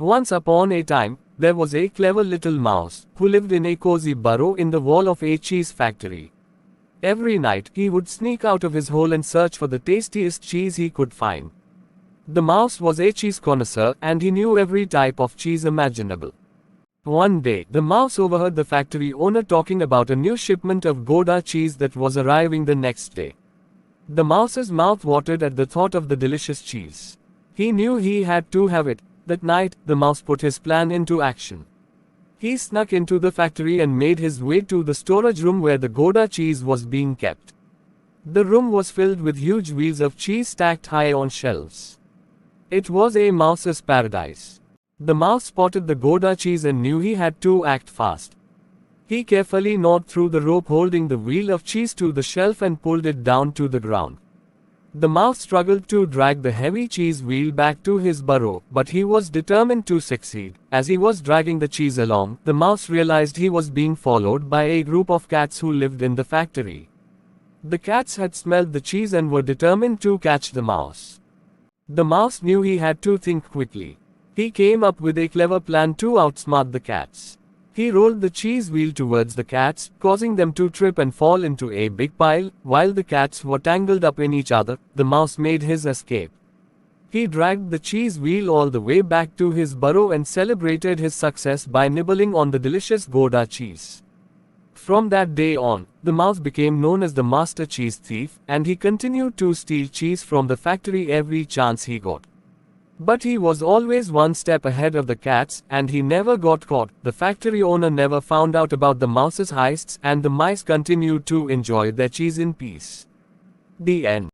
Once upon a time, there was a clever little mouse who lived in a cozy burrow in the wall of a cheese factory. Every night, he would sneak out of his hole and search for the tastiest cheese he could find. The mouse was a cheese connoisseur and he knew every type of cheese imaginable. One day, the mouse overheard the factory owner talking about a new shipment of Gouda cheese that was arriving the next day. The mouse's mouth watered at the thought of the delicious cheese. He knew he had to have it. That night, the mouse put his plan into action. He snuck into the factory and made his way to the storage room where the Gouda cheese was being kept. The room was filled with huge wheels of cheese stacked high on shelves. It was a mouse's paradise. The mouse spotted the Gouda cheese and knew he had to act fast. He carefully gnawed through the rope holding the wheel of cheese to the shelf and pulled it down to the ground. The mouse struggled to drag the heavy cheese wheel back to his burrow, but he was determined to succeed. As he was dragging the cheese along, the mouse realized he was being followed by a group of cats who lived in the factory. The cats had smelled the cheese and were determined to catch the mouse. The mouse knew he had to think quickly. He came up with a clever plan to outsmart the cats. He rolled the cheese wheel towards the cats, causing them to trip and fall into a big pile. While the cats were tangled up in each other, the mouse made his escape. He dragged the cheese wheel all the way back to his burrow and celebrated his success by nibbling on the delicious Gouda cheese. From that day on, the mouse became known as the master cheese thief, and he continued to steal cheese from the factory every chance he got. But he was always one step ahead of the cats, and he never got caught. The factory owner never found out about the mouse's heists, and the mice continued to enjoy their cheese in peace. The end.